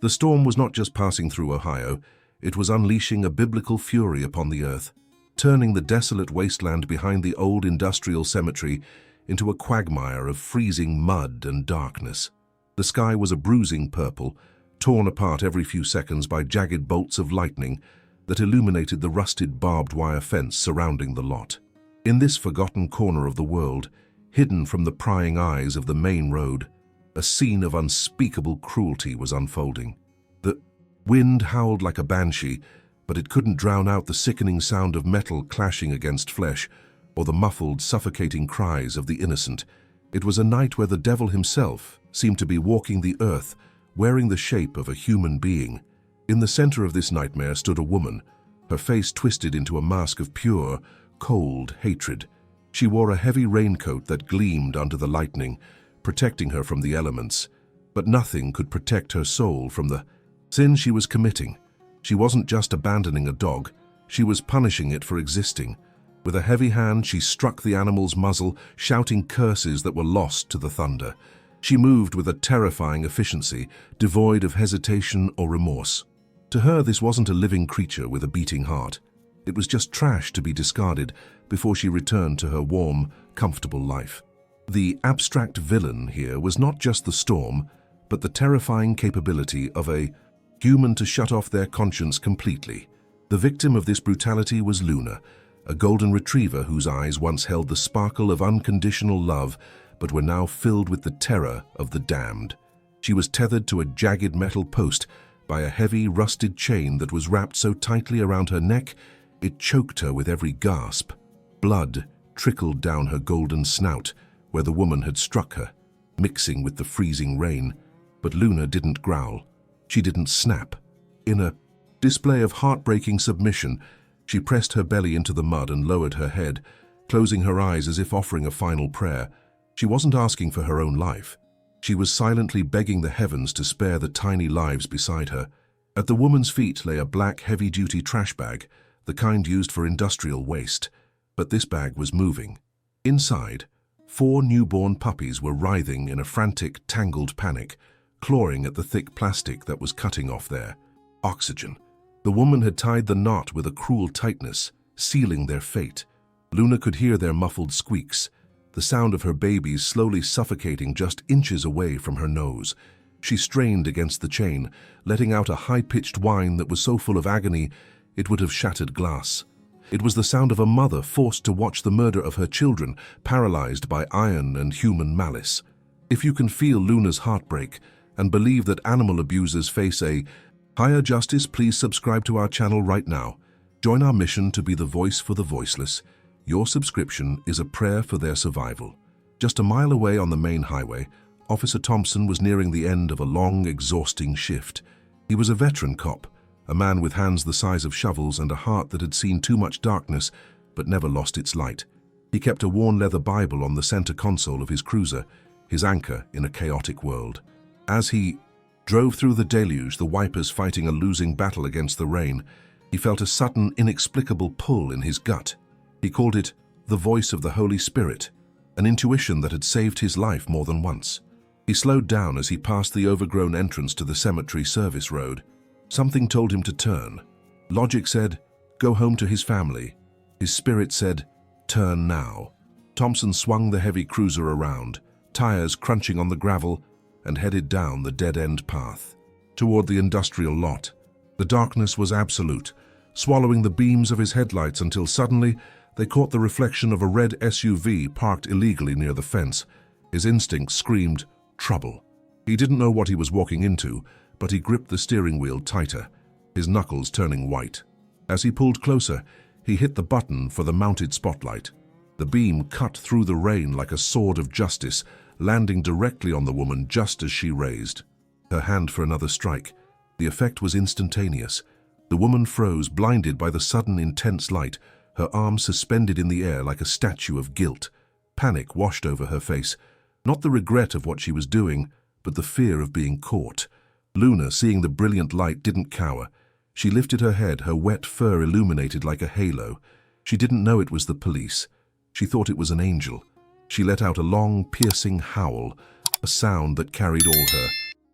The storm was not just passing through Ohio, it was unleashing a biblical fury upon the earth, turning the desolate wasteland behind the old industrial cemetery into a quagmire of freezing mud and darkness. The sky was a bruising purple, torn apart every few seconds by jagged bolts of lightning that illuminated the rusted barbed wire fence surrounding the lot. In this forgotten corner of the world, hidden from the prying eyes of the main road, a scene of unspeakable cruelty was unfolding. The wind howled like a banshee, but it couldn't drown out the sickening sound of metal clashing against flesh or the muffled, suffocating cries of the innocent. It was a night where the devil himself seemed to be walking the earth, wearing the shape of a human being. In the center of this nightmare stood a woman, her face twisted into a mask of pure, cold hatred. She wore a heavy raincoat that gleamed under the lightning, protecting her from the elements. But nothing could protect her soul from the sin she was committing. She wasn't just abandoning a dog, she was punishing it for existing. With a heavy hand, she struck the animal's muzzle, shouting curses that were lost to the thunder. She moved with a terrifying efficiency, devoid of hesitation or remorse. To her, this wasn't a living creature with a beating heart. It was just trash to be discarded before she returned to her warm, comfortable life. The abstract villain here was not just the storm, but the terrifying capability of a human to shut off their conscience completely. The victim of this brutality was Luna, a golden retriever whose eyes once held the sparkle of unconditional love, but were now filled with the terror of the damned. She was tethered to a jagged metal post by a heavy, rusted chain that was wrapped so tightly around her neck it choked her with every gasp. Blood trickled down her golden snout where the woman had struck her, mixing with the freezing rain. But Luna didn't growl. She didn't snap. In a display of heartbreaking submission, she pressed her belly into the mud and lowered her head, closing her eyes as if offering a final prayer. She wasn't asking for her own life. She was silently begging the heavens to spare the tiny lives beside her. At the woman's feet lay a black, heavy-duty trash bag, the kind used for industrial waste. But this bag was moving. Inside, 4 newborn puppies were writhing in a frantic, tangled panic, clawing at the thick plastic that was cutting off their oxygen. The woman had tied the knot with a cruel tightness, sealing their fate. Luna could hear their muffled squeaks, the sound of her babies slowly suffocating just inches away from her nose. She strained against the chain, letting out a high-pitched whine that was so full of agony it would have shattered glass. It was the sound of a mother forced to watch the murder of her children, paralyzed by iron and human malice. If you can feel Luna's heartbreak and believe that animal abusers face a higher justice, please subscribe to our channel right now. Join our mission to be the voice for the voiceless. Your subscription is a prayer for their survival. Just a mile away on the main highway, Officer Thompson was nearing the end of a long, exhausting shift. He was a veteran cop, a man with hands the size of shovels and a heart that had seen too much darkness but never lost its light. He kept a worn leather Bible on the center console of his cruiser, his anchor in a chaotic world. As he drove through the deluge, the wipers fighting a losing battle against the rain, he felt a sudden, inexplicable pull in his gut. He called it the voice of the Holy Spirit, an intuition that had saved his life more than once. He slowed down as he passed the overgrown entrance to the cemetery service road. Something told him to turn. Logic said, go home to his family. His spirit said, turn now. Thompson swung the heavy cruiser around, tires crunching on the gravel, and headed down the dead-end path toward the industrial lot. The darkness was absolute, swallowing the beams of his headlights until suddenly they caught the reflection of a red SUV parked illegally near the fence. His instincts screamed, trouble. He didn't know what he was walking into, but he gripped the steering wheel tighter, his knuckles turning white. As he pulled closer, he hit the button for the mounted spotlight. The beam cut through the rain like a sword of justice, landing directly on the woman just as she raised her hand for another strike. The effect was instantaneous. The woman froze, blinded by the sudden intense light, her arms suspended in the air like a statue of guilt. Panic washed over her face, not the regret of what she was doing, but the fear of being caught. Luna, seeing the brilliant light, didn't cower. She lifted her head, her wet fur illuminated like a halo. She didn't know it was the police. She thought it was an angel. She let out a long, piercing howl, a sound that carried all her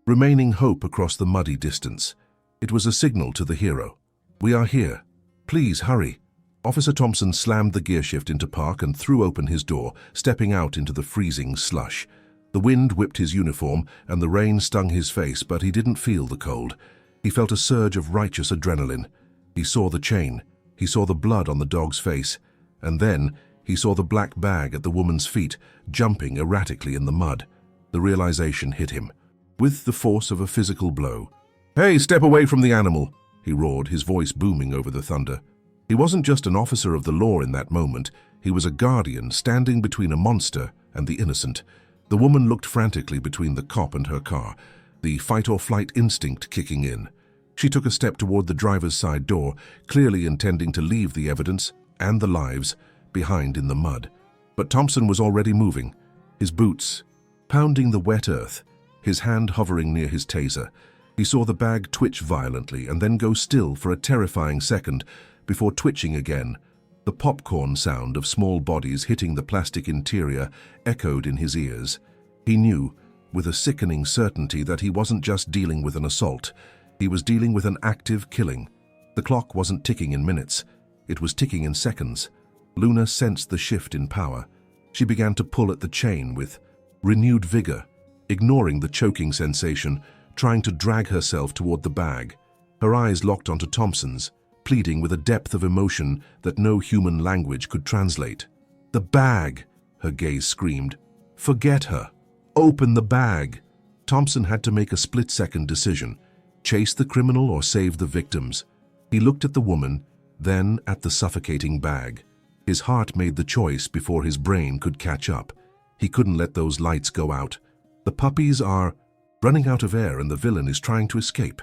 remaining hope across the muddy distance. It was a signal to the hero. "We are here. Please hurry." Officer Thompson slammed the gearshift into park and threw open his door, stepping out into the freezing slush. The wind whipped his uniform and the rain stung his face, but he didn't feel the cold. He felt a surge of righteous adrenaline. He saw the chain. He saw the blood on the dog's face. And then he saw the black bag at the woman's feet, jumping erratically in the mud. The realization hit him, with the force of a physical blow. "Hey, step away from the animal!" he roared, his voice booming over the thunder. He wasn't just an officer of the law in that moment. He was a guardian standing between a monster and the innocent. The woman looked frantically between the cop and her car, the fight-or-flight instinct kicking in. She took a step toward the driver's side door, clearly intending to leave the evidence and the lives behind in the mud. But Thompson was already moving, his boots pounding the wet earth, his hand hovering near his taser. He saw the bag twitch violently and then go still for a terrifying second before twitching again. The popcorn sound of small bodies hitting the plastic interior echoed in his ears. He knew, with a sickening certainty, that he wasn't just dealing with an assault. He was dealing with an active killing. The clock wasn't ticking in minutes. It was ticking in seconds. Luna sensed the shift in power. She began to pull at the chain with renewed vigor, ignoring the choking sensation, trying to drag herself toward the bag. Her eyes locked onto Thompson's, pleading with a depth of emotion that no human language could translate. "The bag!" her gaze screamed. "Forget her. Open the bag." Thompson had to make a split-second decision: chase the criminal or save the victims. He looked at the woman, then at the suffocating bag. His heart made the choice before his brain could catch up. He couldn't let those lights go out. The puppies are running out of air and the villain is trying to escape.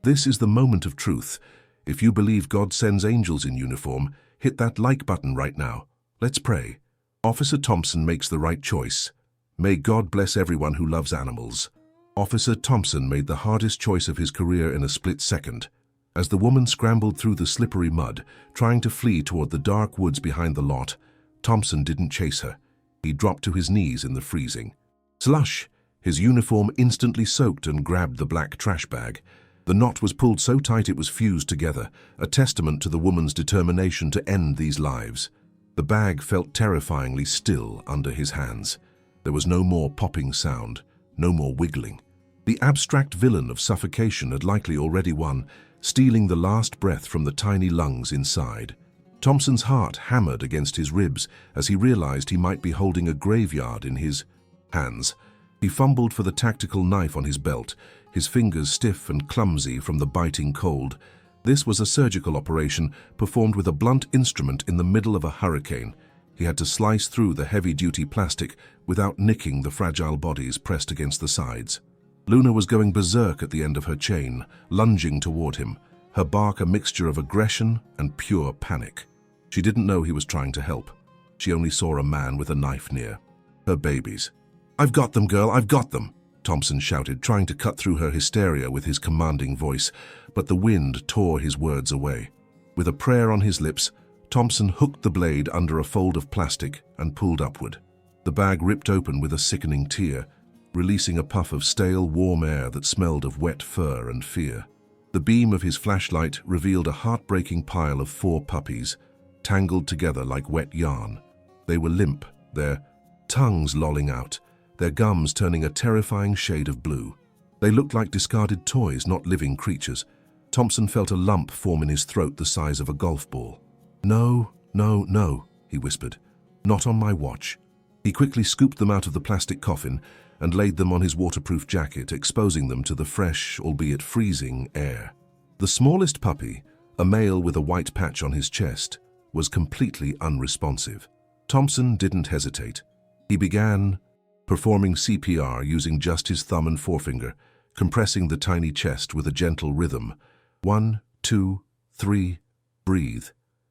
This is the moment of truth. If you believe God sends angels in uniform, hit that like button right now. Let's pray. Officer Thompson makes the right choice. May God bless everyone who loves animals. Officer Thompson made the hardest choice of his career in a split second. As the woman scrambled through the slippery mud, trying to flee toward the dark woods behind the lot, Thompson didn't chase her. He dropped to his knees in the freezing slush. His uniform instantly soaked and grabbed the black trash bag. The knot was pulled so tight it was fused together, a testament to the woman's determination to end these lives. The bag felt terrifyingly still under his hands. There was no more popping sound, no more wiggling. The abstract villain of suffocation had likely already won, stealing the last breath from the tiny lungs inside. Thompson's heart hammered against his ribs as he realized he might be holding a graveyard in his hands. He fumbled for the tactical knife on his belt, his fingers stiff and clumsy from the biting cold. This was a surgical operation performed with a blunt instrument in the middle of a hurricane. He had to slice through the heavy-duty plastic without nicking the fragile bodies pressed against the sides. Luna was going berserk at the end of her chain, lunging toward him, her bark a mixture of aggression and pure panic. She didn't know he was trying to help. She only saw a man with a knife near. Her babies. "I've got them, girl, I've got them!" Thompson shouted, trying to cut through her hysteria with his commanding voice, but the wind tore his words away. With a prayer on his lips, Thompson hooked the blade under a fold of plastic and pulled upward. The bag ripped open with a sickening tear, releasing a puff of stale, warm air that smelled of wet fur and fear. The beam of his flashlight revealed a heartbreaking pile of 4 puppies, tangled together like wet yarn. They were limp, their tongues lolling out, their gums turning a terrifying shade of blue. They looked like discarded toys, not living creatures. Thompson felt a lump form in his throat the size of a golf ball. "No, no, no," he whispered. "Not on my watch." He quickly scooped them out of the plastic coffin and laid them on his waterproof jacket, exposing them to the fresh, albeit freezing, air. The smallest puppy, a male with a white patch on his chest, was completely unresponsive. Thompson didn't hesitate. He began performing CPR using just his thumb and forefinger, compressing the tiny chest with a gentle rhythm. 1, 2, 3, breathe.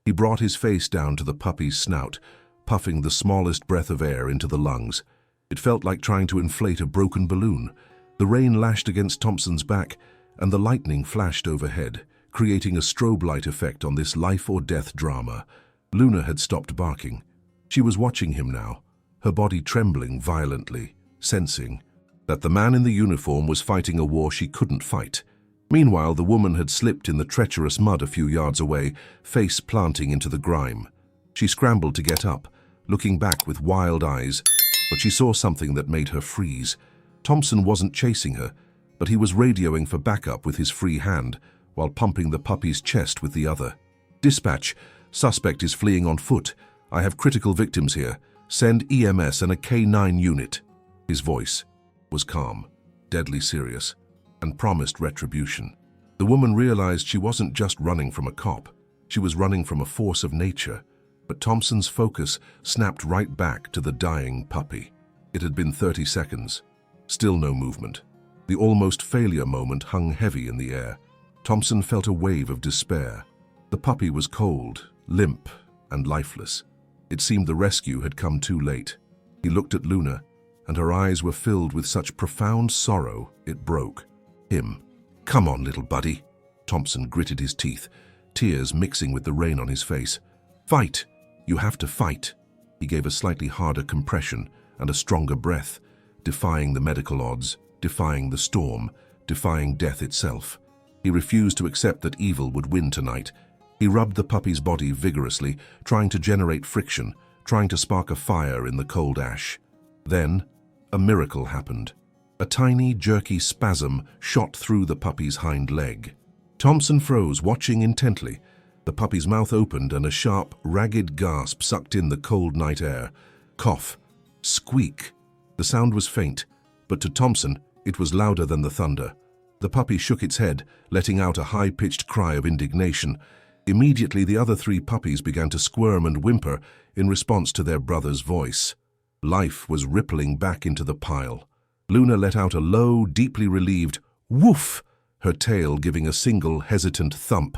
He brought his face down to the puppy's snout, puffing the smallest breath of air into the lungs. It felt like trying to inflate a broken balloon. The rain lashed against Thompson's back, and the lightning flashed overhead, creating a strobe light effect on this life-or-death drama. Luna had stopped barking. She was watching him now, her body trembling violently, sensing that the man in the uniform was fighting a war she couldn't fight. Meanwhile, the woman had slipped in the treacherous mud a few yards away, face planting into the grime. She scrambled to get up, looking back with wild eyes, but she saw something that made her freeze. Thompson wasn't chasing her, but he was radioing for backup with his free hand, while pumping the puppy's chest with the other. "Dispatch, suspect is fleeing on foot. I have critical victims here. Send EMS and a K9 unit." His voice was calm, deadly serious, and promised retribution. The woman realized she wasn't just running from a cop. She was running from a force of nature. But Thompson's focus snapped right back to the dying puppy. It had been 30 seconds. Still no movement. The almost failure moment hung heavy in the air. Thompson felt a wave of despair. The puppy was cold, limp, and lifeless. It seemed the rescue had come too late. He looked at Luna, and her eyes were filled with such profound sorrow it broke him. "Come on, little buddy." Thompson gritted his teeth, tears mixing with the rain on his face. "Fight! You have to fight." He gave a slightly harder compression and a stronger breath, defying the medical odds, defying the storm, defying death itself. He refused to accept that evil would win tonight. He rubbed the puppy's body vigorously, trying to generate friction, trying to spark a fire in the cold ash. Then, a miracle happened. A tiny, jerky spasm shot through the puppy's hind leg. Thompson froze, watching intently. The puppy's mouth opened and a sharp, ragged gasp sucked in the cold night air. Cough. Squeak. The sound was faint, but to Thompson, it was louder than the thunder. The puppy shook its head, letting out a high-pitched cry of indignation. Immediately, the other 3 puppies began to squirm and whimper in response to their brother's voice. Life was rippling back into the pile. Luna let out a low, deeply relieved woof, her tail giving a single, hesitant thump.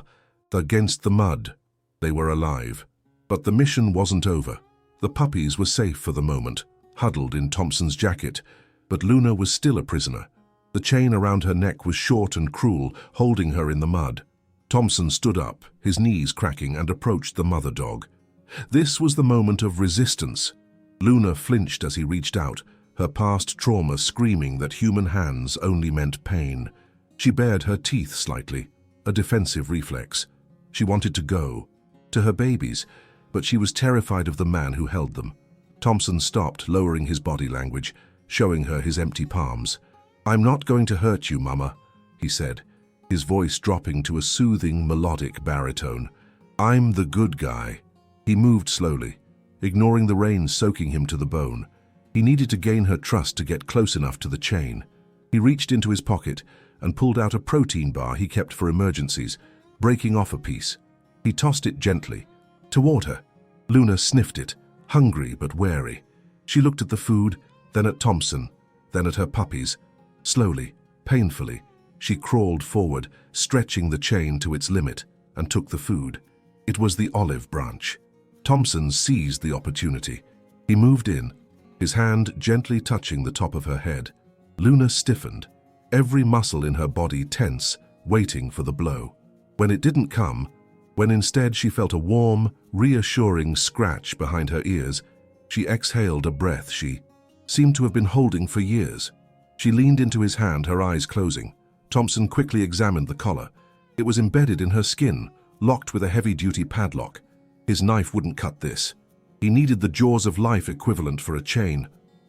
Against the mud. They were alive. But the mission wasn't over. The puppies were safe for the moment, huddled in Thompson's jacket, but Luna was still a prisoner. The chain around her neck was short and cruel, holding her in the mud. Thompson stood up, his knees cracking, and approached the mother dog. This was the moment of resistance. Luna flinched as he reached out, her past trauma screaming that human hands only meant pain. She bared her teeth slightly, a defensive reflex. She wanted to go, to her babies, but she was terrified of the man who held them. Thompson stopped, lowering his body language, showing her his empty palms. "I'm not going to hurt you, Mama," he said, his voice dropping to a soothing, melodic baritone. "I'm the good guy." He moved slowly, ignoring the rain soaking him to the bone. He needed to gain her trust to get close enough to the chain. He reached into his pocket and pulled out a protein bar he kept for emergencies, breaking off a piece. He tossed it gently, toward her. Luna sniffed it, hungry but wary. She looked at the food, then at Thompson, then at her puppies. Slowly, painfully, she crawled forward, stretching the chain to its limit, and took the food. It was the olive branch. Thompson seized the opportunity. He moved in, his hand gently touching the top of her head. Luna stiffened, every muscle in her body tense, waiting for the blow. When it didn't come, when instead she felt a warm, reassuring scratch behind her ears, she exhaled a breath she seemed to have been holding for years. She leaned into his hand, her eyes closing. Thompson quickly examined the collar. It was embedded in her skin, locked with a heavy-duty padlock. His knife wouldn't cut this. He needed the jaws of life equivalent for a chain.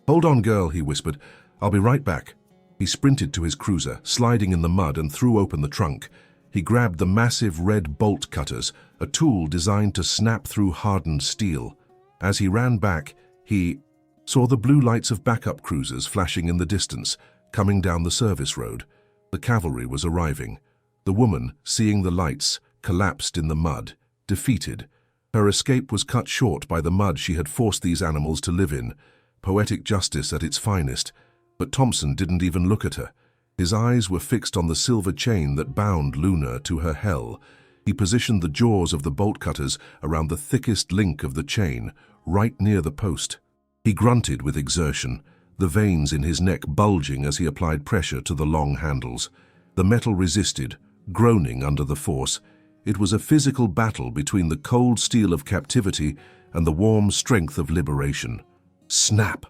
"Hold on, girl," he whispered. "I'll be right back." He sprinted to his cruiser, sliding in the mud, and threw open the trunk. He grabbed the massive red bolt cutters, a tool designed to snap through hardened steel. As he ran back, he saw the blue lights of backup cruisers flashing in the distance, coming down the service road. The cavalry was arriving. The woman, seeing the lights, collapsed in the mud, defeated. Her escape was cut short by the mud she had forced these animals to live in. Poetic justice at its finest. But Thompson didn't even look at her. His eyes were fixed on the silver chain that bound Luna to her hell. He positioned the jaws of the bolt cutters around the thickest link of the chain, right near the post. He grunted with exertion, the veins in his neck bulging as he applied pressure to the long handles. The metal resisted, groaning under the force. It was a physical battle between the cold steel of captivity and the warm strength of liberation. Snap!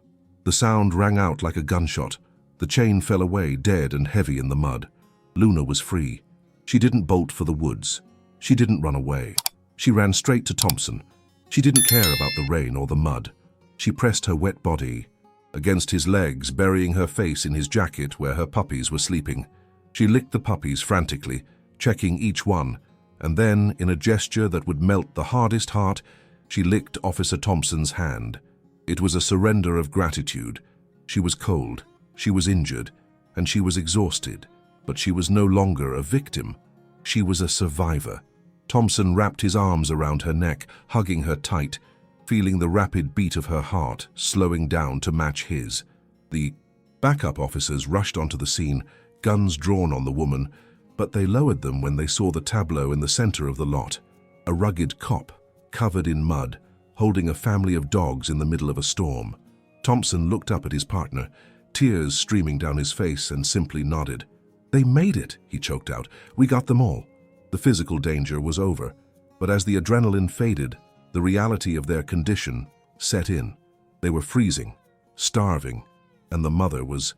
The sound rang out like a gunshot. The chain fell away, dead and heavy in the mud. Luna was free. She didn't bolt for the woods. She didn't run away. She ran straight to Thompson. She didn't care about the rain or the mud. She pressed her wet body against his legs, burying her face in his jacket where her puppies were sleeping. She licked the puppies frantically, checking each one, and then, in a gesture that would melt the hardest heart, she licked Officer Thompson's hand. It was a surrender of gratitude. She was cold, she was injured, and she was exhausted, but she was no longer a victim. She was a survivor. Thompson wrapped his arms around her neck, hugging her tight, feeling the rapid beat of her heart slowing down to match his. The backup officers rushed onto the scene, guns drawn on the woman, but they lowered them when they saw the tableau in the center of the lot. A rugged cop, covered in mud, holding a family of dogs in the middle of a storm. Thompson looked up at his partner, tears streaming down his face, and simply nodded. "They made it," he choked out. "We got them all." The physical danger was over, but as the adrenaline faded, the reality of their condition set in. They were freezing, starving, and the mother was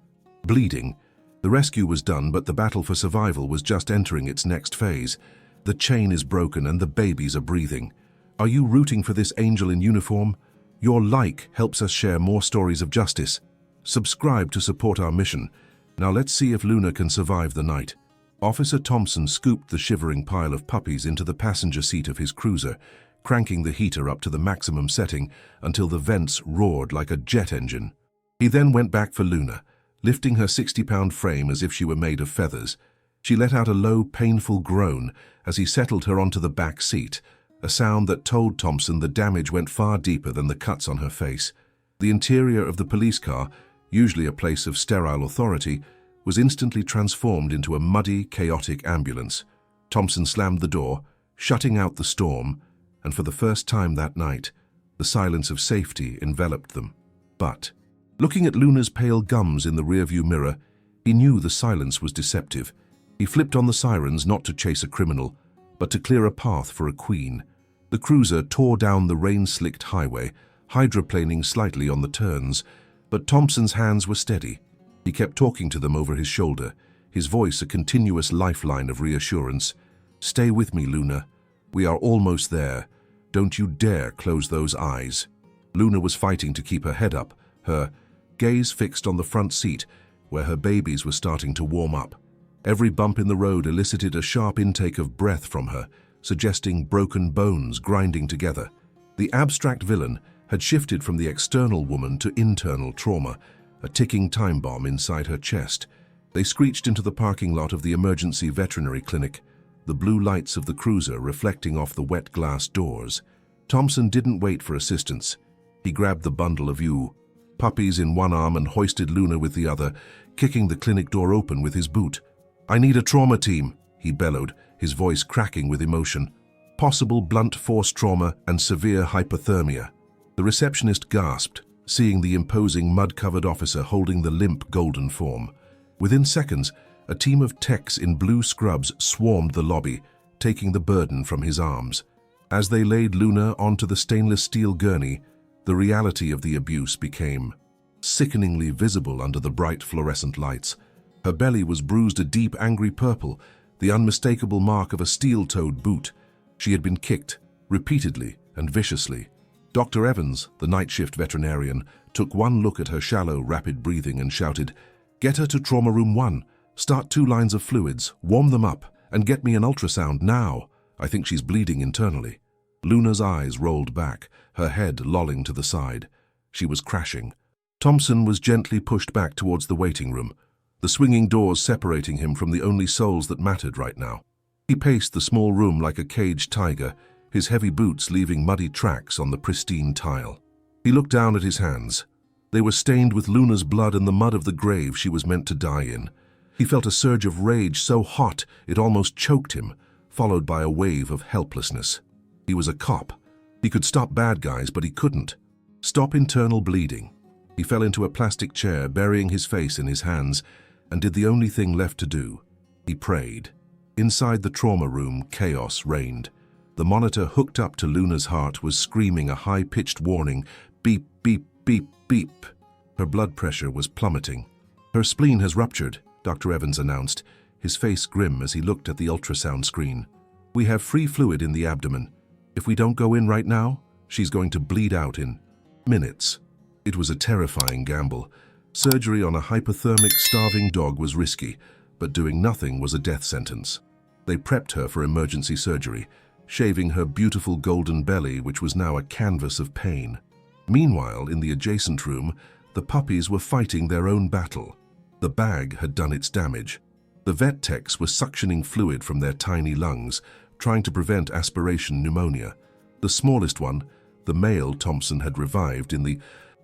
bleeding. The rescue was done, but the battle for survival was just entering its next phase. The chain is broken and the babies are breathing. Are you rooting for this angel in uniform? Your like helps us share more stories of justice. Subscribe to support our mission. Now let's see if Luna can survive the night. Officer Thompson scooped the shivering pile of puppies into the passenger seat of his cruiser, cranking the heater up to the maximum setting until the vents roared like a jet engine. He then went back for Luna, lifting her 60-pound frame as if she were made of feathers. She let out a low, painful groan as he settled her onto the back seat, a sound that told Thompson the damage went far deeper than the cuts on her face. The interior of the police car, usually a place of sterile authority, was instantly transformed into a muddy, chaotic ambulance. Thompson slammed the door, shutting out the storm, and for the first time that night, the silence of safety enveloped them. But, looking at Luna's pale gums in the rearview mirror, he knew the silence was deceptive. He flipped on the sirens not to chase a criminal, but to clear a path for a queen. The cruiser tore down the rain-slicked highway, hydroplaning slightly on the turns, but Thompson's hands were steady. He kept talking to them over his shoulder, his voice a continuous lifeline of reassurance. "Stay with me, Luna. We are almost there. Don't you dare close those eyes." Luna was fighting to keep her head up, her gaze fixed on the front seat, where her babies were starting to warm up. Every bump in the road elicited a sharp intake of breath from her, suggesting broken bones grinding together. The abstract villain had shifted from the external woman to internal trauma, a ticking time bomb inside her chest. They screeched into the parking lot of the emergency veterinary clinic, the blue lights of the cruiser reflecting off the wet glass doors. Thompson didn't wait for assistance. He grabbed the bundle of puppies in one arm and hoisted Luna with the other, kicking the clinic door open with his boot. "I need a trauma team," he bellowed, his voice cracking with emotion. "Possible blunt force trauma and severe hypothermia." The receptionist gasped, seeing the imposing mud-covered officer holding the limp golden form. Within seconds, a team of techs in blue scrubs swarmed the lobby, taking the burden from his arms. As they laid Luna onto the stainless steel gurney, the reality of the abuse became sickeningly visible under the bright fluorescent lights. Her belly was bruised a deep, angry purple, the unmistakable mark of a steel-toed boot. She had been kicked, repeatedly and viciously. Dr. Evans, the night shift veterinarian, took one look at her shallow, rapid breathing and shouted, "Get her to trauma room 1. Start 2 lines of fluids, warm them up, and get me an ultrasound now. I think she's bleeding internally." Luna's eyes rolled back, her head lolling to the side. She was crashing. Thompson was gently pushed back towards the waiting room, the swinging doors separating him from the only souls that mattered right now. He paced the small room like a caged tiger, his heavy boots leaving muddy tracks on the pristine tile. He looked down at his hands. They were stained with Luna's blood and the mud of the grave she was meant to die in. He felt a surge of rage so hot it almost choked him, followed by a wave of helplessness. He was a cop. He could stop bad guys, but he couldn't stop internal bleeding. He fell into a plastic chair, burying his face in his hands, and did the only thing left to do. He prayed. Inside the trauma room, chaos reigned. The monitor hooked up to Luna's heart was screaming a high-pitched warning, beep, beep, beep, beep. Her blood pressure was plummeting. "Her spleen has ruptured," Dr. Evans announced, his face grim as he looked at the ultrasound screen. "We have free fluid in the abdomen. If we don't go in right now, she's going to bleed out in minutes." It was a terrifying gamble. Surgery on a hypothermic, starving dog was risky, but doing nothing was a death sentence. They prepped her for emergency surgery, shaving her beautiful golden belly, which was now a canvas of pain. Meanwhile, in the adjacent room, the puppies were fighting their own battle. The bag had done its damage. The vet techs were suctioning fluid from their tiny lungs, trying to prevent aspiration pneumonia. The smallest one, the male Thompson had revived in the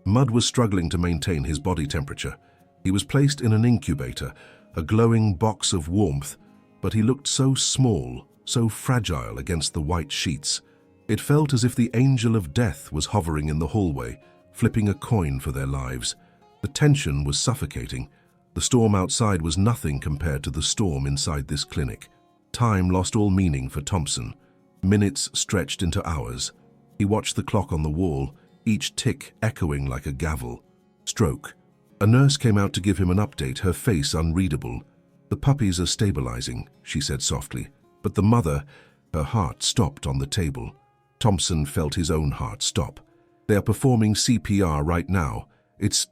mud, was struggling to maintain his body temperature. He was placed in an incubator, a glowing box of warmth, but he looked so small, so fragile against the white sheets. It felt as if the angel of death was hovering in the hallway, flipping a coin for their lives. The tension was suffocating. The storm outside was nothing compared to the storm inside this clinic. Time lost all meaning for Thompson. Minutes stretched into hours. He watched the clock on the wall, each tick echoing like a gavel. Stroke. A nurse came out to give him an update, her face unreadable. "The puppies are stabilizing," she said softly. But the mother, her heart stopped on the table. Thompson felt his own heart stop. "They are performing CPR right now. It's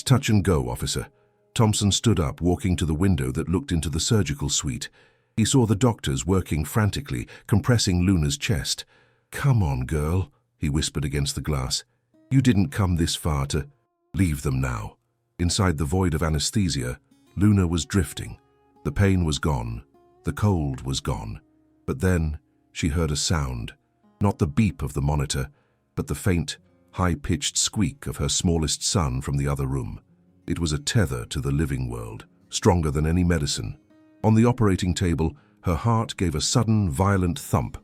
touch and go, officer." Thompson stood up, walking to the window that looked into the surgical suite. He saw the doctors working frantically, compressing Luna's chest. "Come on, girl," he whispered against the glass. "You didn't come this far to leave them now." Inside the void of anesthesia, Luna was drifting. The pain was gone. The cold was gone. But then she heard a sound, not the beep of the monitor, but the faint, high-pitched squeak of her smallest son from the other room. It was a tether to the living world, stronger than any medicine. On the operating table, her heart gave a sudden, violent thump,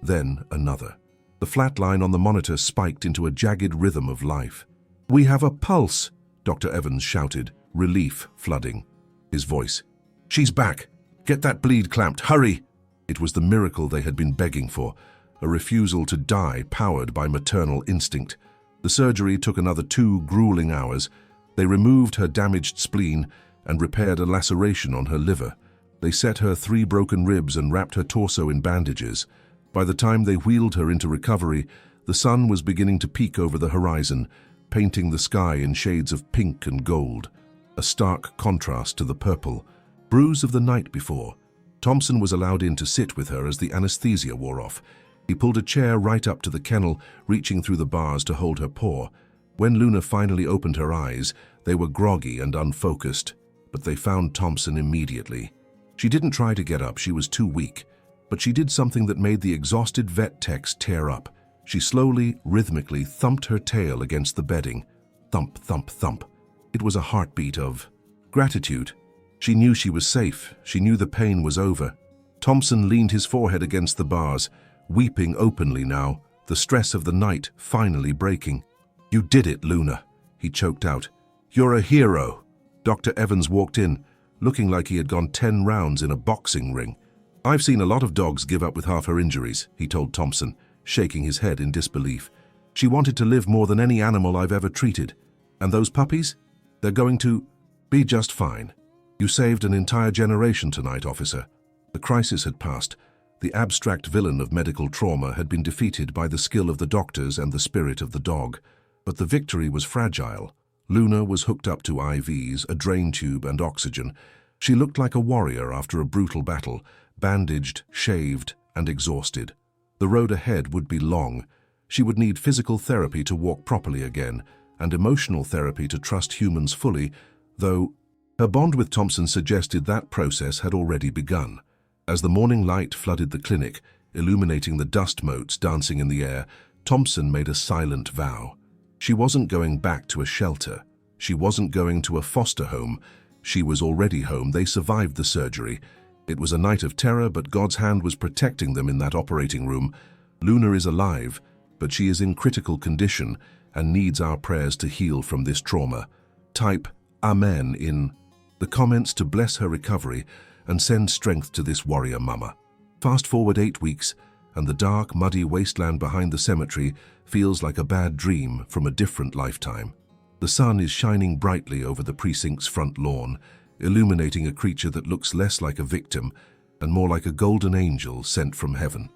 then another. The flat line on the monitor spiked into a jagged rhythm of life. "We have a pulse," Dr. Evans shouted, relief flooding his voice. "She's back. Get that bleed clamped. Hurry!" It was the miracle they had been begging for, a refusal to die powered by maternal instinct. The surgery took another 2 grueling hours. They removed her damaged spleen and repaired a laceration on her liver. They set her 3 broken ribs and wrapped her torso in bandages. By the time they wheeled her into recovery, the sun was beginning to peek over the horizon, painting the sky in shades of pink and gold, a stark contrast to the purple, bruise of the night before. Thompson was allowed in to sit with her as the anesthesia wore off. He pulled a chair right up to the kennel, reaching through the bars to hold her paw. When Luna finally opened her eyes, they were groggy and unfocused, but they found Thompson immediately. She didn't try to get up, she was too weak, but she did something that made the exhausted vet techs tear up. She slowly, rhythmically thumped her tail against the bedding. Thump, thump, thump. It was a heartbeat of gratitude. She knew she was safe. She knew the pain was over. Thompson leaned his forehead against the bars, weeping openly now, the stress of the night finally breaking. "You did it, Luna," he choked out. "You're a hero." Dr. Evans walked in, looking like he had gone 10 rounds in a boxing ring. "I've seen a lot of dogs give up with half her injuries," he told Thompson, shaking his head in disbelief. "She wanted to live more than any animal I've ever treated. And those puppies? They're going to be just fine. You saved an entire generation tonight, officer." The crisis had passed. The abstract villain of medical trauma had been defeated by the skill of the doctors and the spirit of the dog. But the victory was fragile. Luna was hooked up to IVs, a drain tube, and oxygen. She looked like a warrior after a brutal battle, bandaged, shaved, and exhausted. The road ahead would be long. She would need physical therapy to walk properly again, and emotional therapy to trust humans fully, though her bond with Thompson suggested that process had already begun. As the morning light flooded the clinic, illuminating the dust motes dancing in the air, Thompson made a silent vow. She wasn't going back to a shelter. She wasn't going to a foster home. She was already home. They survived the surgery. It was a night of terror, but God's hand was protecting them in that operating room. Luna is alive, but she is in critical condition and needs our prayers to heal from this trauma. Type Amen in the comments to bless her recovery and send strength to this warrior mama. Fast forward 8 weeks, and the dark, muddy wasteland behind the cemetery feels like a bad dream from a different lifetime. The sun is shining brightly over the precinct's front lawn, illuminating a creature that looks less like a victim and more like a golden angel sent from heaven.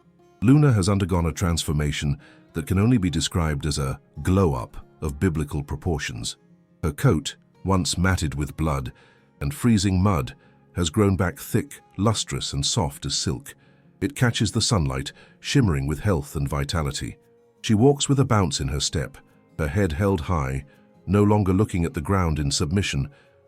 Luna has undergone a transformation that can only be described as a glow-up of biblical proportions. Her coat, once matted with blood and freezing mud, has grown back thick, lustrous and soft as silk. It catches the sunlight, shimmering with health and vitality. She walks with a bounce in her step, her head held high, no longer looking at the ground in submission,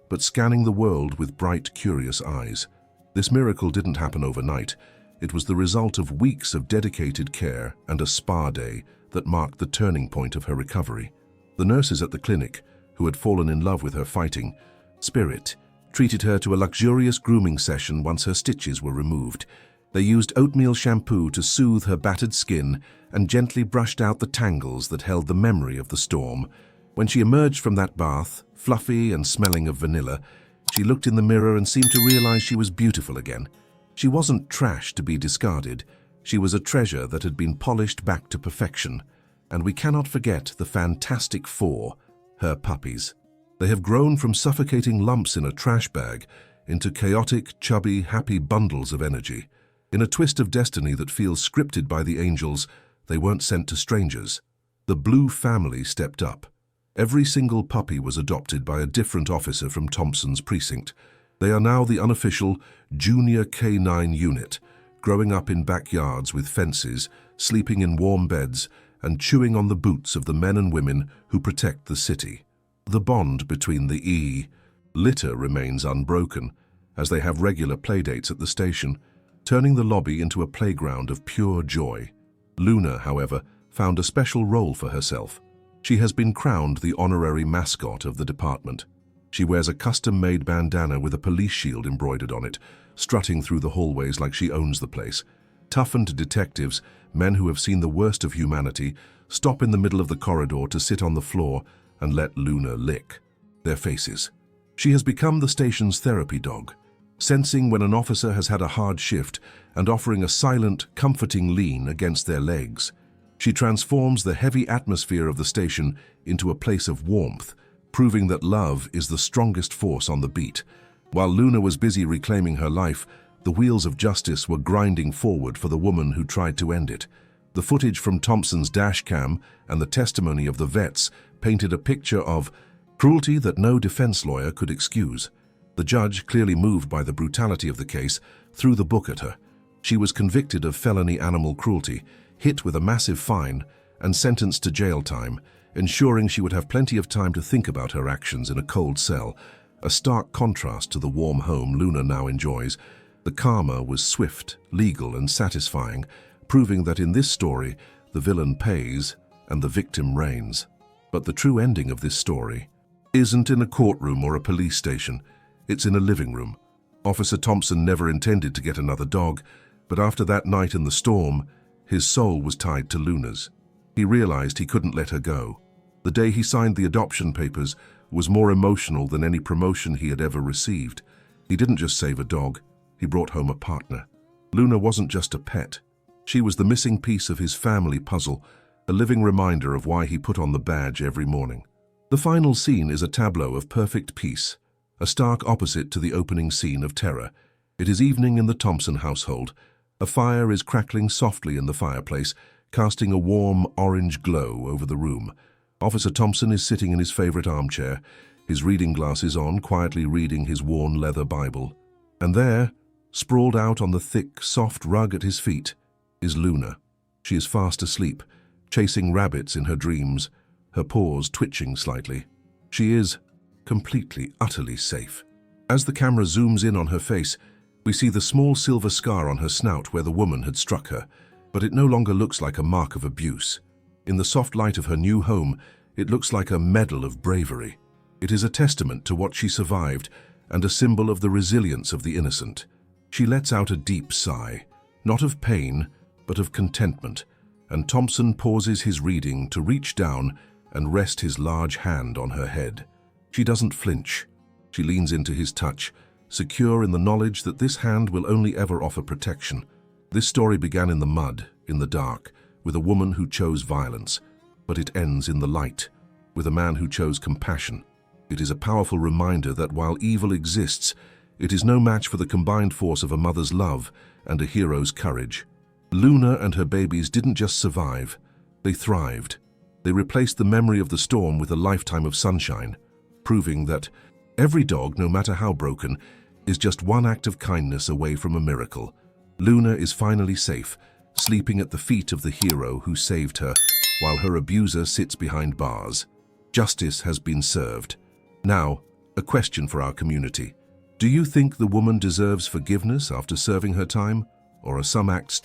but scanning the world with bright, curious eyes. This miracle didn't happen overnight. It was the result of weeks of dedicated care and a spa day that marked the turning point of her recovery. The nurses at the clinic, who had fallen in love with her fighting spirit, treated her to a luxurious grooming session once her stitches were removed. They used oatmeal shampoo to soothe her battered skin and gently brushed out the tangles that held the memory of the storm. When she emerged from that bath, fluffy and smelling of vanilla, she looked in the mirror and seemed to realize she was beautiful again. She wasn't trash to be discarded. She was a treasure that had been polished back to perfection. And we cannot forget the Fantastic Four, her puppies. They have grown from suffocating lumps in a trash bag into chaotic, chubby, happy bundles of energy. In a twist of destiny that feels scripted by the angels, they weren't sent to strangers. The Blue family stepped up. Every single puppy was adopted by a different officer from Thompson's precinct. They are now the unofficial junior K9 unit, growing up in backyards with fences, sleeping in warm beds, and chewing on the boots of the men and women who protect the city. The bond between the litter remains unbroken, as they have regular playdates at the station, turning the lobby into a playground of pure joy. Luna, however, found a special role for herself. She has been crowned the honorary mascot of the department. She wears a custom-made bandana with a police shield embroidered on it, strutting through the hallways like she owns the place. Toughened detectives, men who have seen the worst of humanity, stop in the middle of the corridor to sit on the floor and let Luna lick their faces. She has become the station's therapy dog, sensing when an officer has had a hard shift and offering a silent, comforting lean against their legs. She transforms the heavy atmosphere of the station into a place of warmth, proving that love is the strongest force on the beat. While Luna was busy reclaiming her life, the wheels of justice were grinding forward for the woman who tried to end it. The footage from Thompson's dash cam and the testimony of the vets painted a picture of cruelty that no defense lawyer could excuse. The judge, clearly moved by the brutality of the case, threw the book at her. She was convicted of felony animal cruelty, hit with a massive fine, and sentenced to jail time, ensuring she would have plenty of time to think about her actions in a cold cell, a stark contrast to the warm home Luna now enjoys. The karma was swift, legal, and satisfying, proving that in this story, the villain pays and the victim reigns. But the true ending of this story isn't in a courtroom or a police station. It's in a living room. Officer Thompson never intended to get another dog, but after that night in the storm, his soul was tied to Luna's. He realized he couldn't let her go. The day he signed the adoption papers was more emotional than any promotion he had ever received. He didn't just save a dog, he brought home a partner. Luna wasn't just a pet. She was the missing piece of his family puzzle, a living reminder of why he put on the badge every morning. The final scene is a tableau of perfect peace, a stark opposite to the opening scene of terror. It is evening in the Thompson household. A fire is crackling softly in the fireplace, casting a warm orange glow over the room. Officer Thompson is sitting in his favorite armchair, his reading glasses on, quietly reading his worn leather Bible. And there, sprawled out on the thick, soft rug at his feet, is Luna. She is fast asleep, chasing rabbits in her dreams, her paws twitching slightly. She is completely, utterly safe. As the camera zooms in on her face, we see the small silver scar on her snout where the woman had struck her, but it no longer looks like a mark of abuse. In the soft light of her new home, it looks like a medal of bravery. It is a testament to what she survived and a symbol of the resilience of the innocent. She lets out a deep sigh, not of pain, but of contentment, and Thompson pauses his reading to reach down and rest his large hand on her head. She doesn't flinch. She leans into his touch, secure in the knowledge that this hand will only ever offer protection. This story began in the mud, in the dark, with a woman who chose violence, but it ends in the light, with a man who chose compassion. It is a powerful reminder that while evil exists, it is no match for the combined force of a mother's love and a hero's courage. Luna and her babies didn't just survive, they thrived. They replaced the memory of the storm with a lifetime of sunshine, proving that every dog, no matter how broken, is just one act of kindness away from a miracle. Luna is finally safe, sleeping at the feet of the hero who saved her, while her abuser sits behind bars. Justice has been served. Now, a question for our community. Do you think the woman deserves forgiveness after serving her time, or are some acts